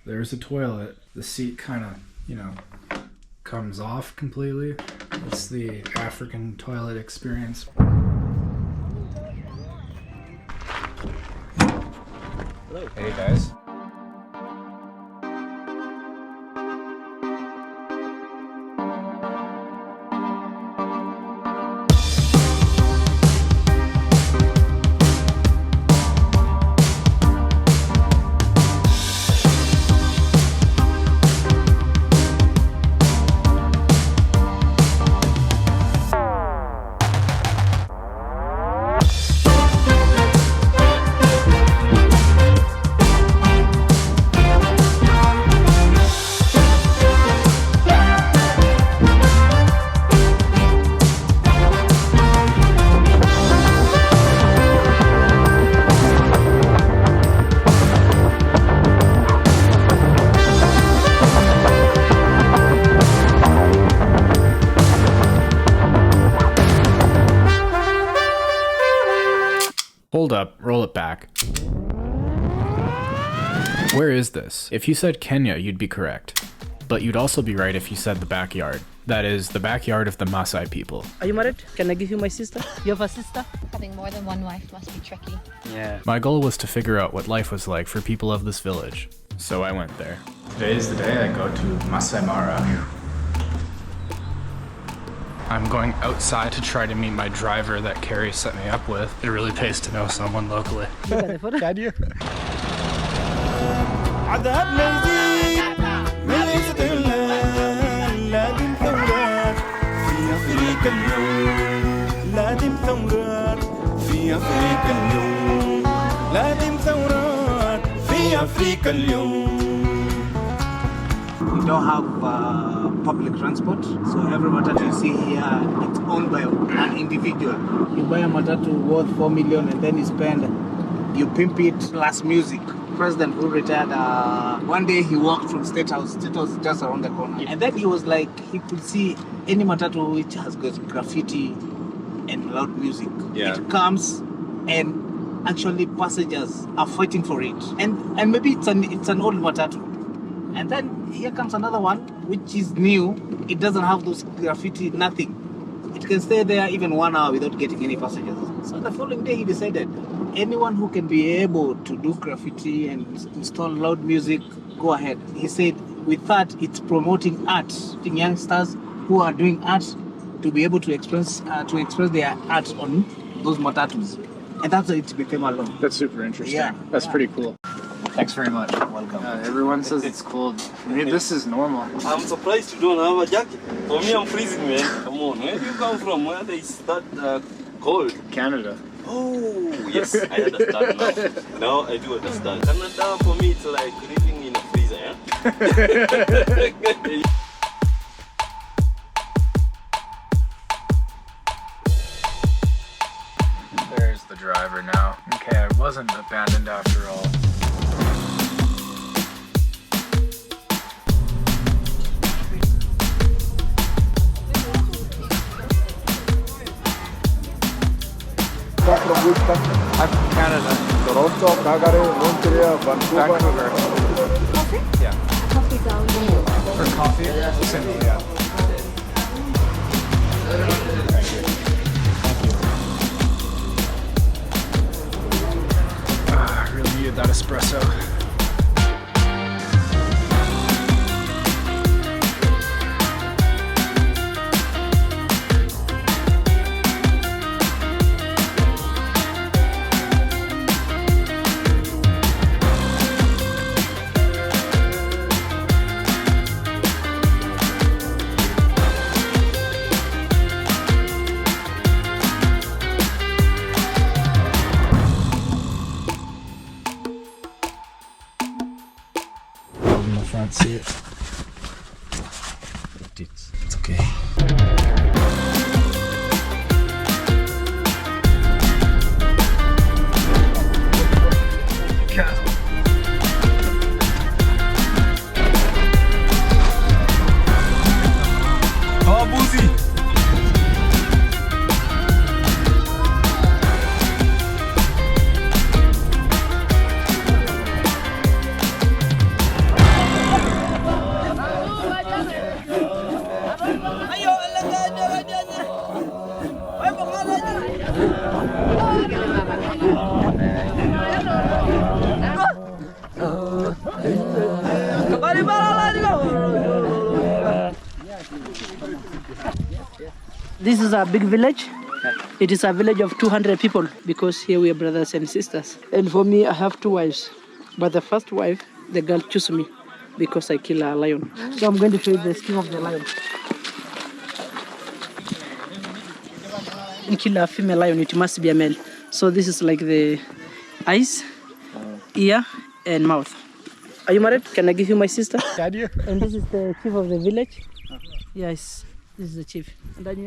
There's a toilet. The seat kind of, comes off completely. It's the African toilet experience. Hello. Hey guys. Hold up, roll it back. Where is this? If you said Kenya, you'd be correct. But you'd also be right if you said the backyard. That is, the backyard of the Maasai people. Are you married? Can I give you my sister? You have a sister? Having more than one wife must be tricky. Yeah. My goal was to figure out what life was like for people of this village. So I went there. Today is the day I go to Maasai Mara. I'm going outside to try to meet my driver that Carrie set me up with. It really pays to know someone locally. Can you? We don't have public transport, so every matatu you see here, it's owned by an individual. You buy a matatu worth 4 million and then you pimp it, plus music. President who retired, one day he walked from State House is just around the corner. And then he was like, he could see any matatu which has got graffiti and loud music. Yeah. It comes and actually passengers are fighting for it. And maybe it's an old matatu. And then here comes another one, which is new. It doesn't have those graffiti, nothing. It can stay there even 1 hour without getting any passengers. So the following day he decided, anyone who can be able to do graffiti and install loud music, go ahead. He said, with that, it's promoting art, youngsters who are doing art to be able to express their art on those matatus. And that's how it became a law. That's super interesting. Yeah. That's pretty cool. Thanks very much. Welcome. Everyone says it's cold. For me, this is normal. I'm surprised you don't have a jacket. For me, I'm freezing, man. Come on, where do you come from? Where is that cold? Canada. Oh, yes, I understand now. Now I do understand. Canada, for me, it's like living in a freezer, yeah? There's the driver now. Okay, I wasn't abandoned after all. From which country? I'm from Canada. Toronto, Calgary, Montreal, Vancouver. Vancouver. Coffee? Yeah. Coffee down there. For coffee? Simple, yeah. I really needed that espresso. Front seat. It's okay. Oh, Boozy! This is a big village. It is a village of 200 people because here we are brothers and sisters. And for me, I have 2 wives. But the first wife, the girl chose me because I kill a lion. So I'm going to show you the skin of the lion. And kill a female lion, it must be a male. So this is like the eyes, ear, and mouth. Are you married? Can I give you my sister? Can you? And this is the chief of the village. Yes, this is the chief. And then you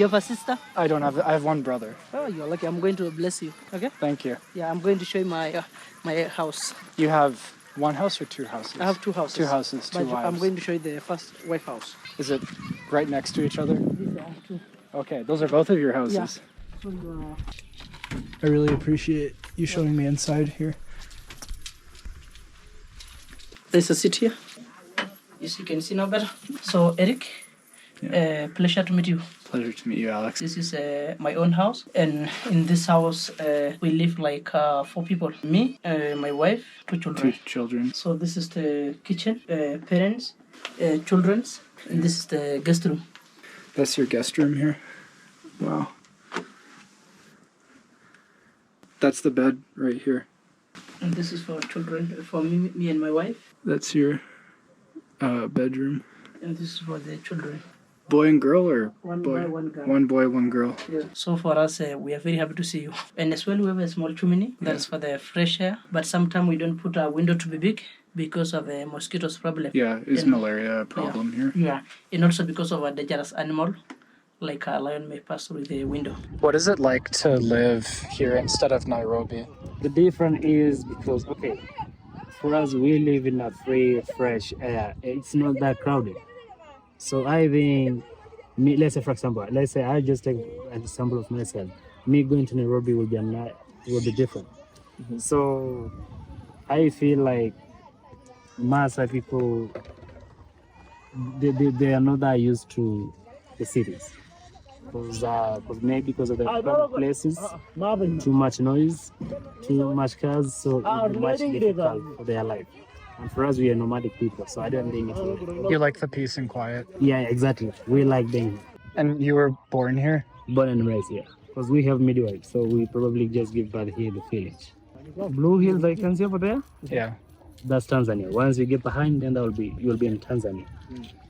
have a sister? I don't have. I have one brother. Oh, you're lucky. I'm going to bless you. Okay? Thank you. Yeah, I'm going to show you my my house. You have one house or 2 houses? I have 2 houses. 2 houses, 2 But wives. I'm going to show you the first wife house. Is it right next to each other? These are 2. Okay, those are both of your houses. I really appreciate you showing me inside here. There's a seat here. Yes, you can see now better. So, Eric, pleasure to meet you. Pleasure to meet you, Alex. This is my own house, and in this house we live like 4 people. Me, my wife, 2 children. 2 children. So this is the kitchen, parents, children's, and this is the guest room. That's your guest room here. Wow. That's the bed right here. And this is for children, for me and my wife. That's your bedroom. And this is for the children. Boy and girl, or One boy? boy, one girl. One boy, one girl. Yeah. So for us, we are very happy to see you. And as well, we have a small chimney that's for the fresh air. But sometimes we don't put our window to be big because of a mosquitoes problem. Yeah, is malaria a problem here? Yeah, and also because of a dangerous animal, like a lion may pass through the window. What is it like to live here instead of Nairobi? The difference is because, okay, for us, we live in a free, fresh air. It's not that crowded. So I think, me, let's say, for example, let's say I just take an example of myself. Me going to Nairobi will be different. Mm-hmm. So I feel like Maasai people, they are not that used to the cities. Maybe because of the crowded places, too much noise, too much cars, so it's much difficult for their life. And for us, we are nomadic people, so I don't think it's... You like the peace and quiet? Yeah, exactly. We like being here. And you were born here? Born and raised here. Because we have midwives, so we probably just give birth here in the village. Blue Hills, I can see over there? Yeah. That's Tanzania. Once you get behind, then you'll be in Tanzania.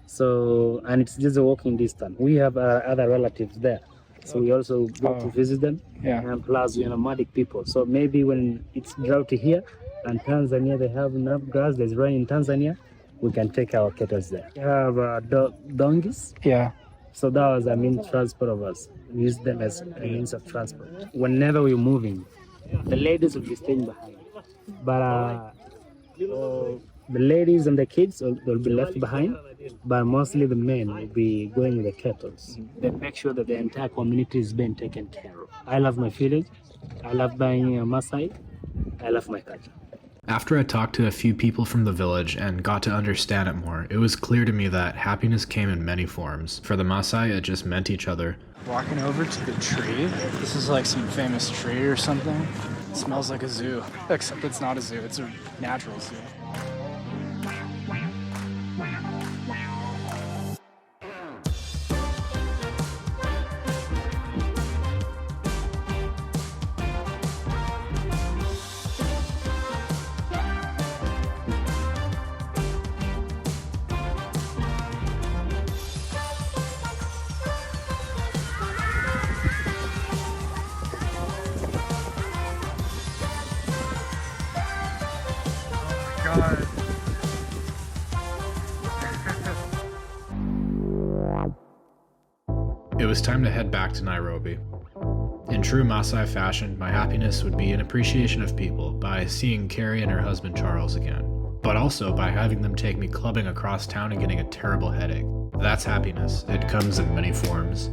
So, and it's just a walking distance. We have other relatives there, so we also go to visit them. Yeah. And plus, we are nomadic people. So maybe when it's droughty here, and Tanzania, they have enough grass. There's rain in Tanzania. We can take our cattle there. We have donkeys. Yeah. So that was a means transport of us. We use them as a means of transport. Whenever we're moving, the ladies will be staying behind, but the ladies and the kids will be left behind, but mostly the men will be going with the cattle. They make sure that the entire community is being taken care of. I love my village. I love being a Maasai. I love my culture. After I talked to a few people from the village and got to understand it more, it was clear to me that happiness came in many forms. For the Maasai, it just meant each other. Walking over to the tree. This is like some famous tree or something. It smells like a zoo, except it's not a zoo, it's a natural zoo. God. It was time to head back to Nairobi. In true Maasai fashion, my happiness would be an appreciation of people by seeing Carrie and her husband Charles again, but also by having them take me clubbing across town and getting a terrible headache. That's happiness. It comes in many forms.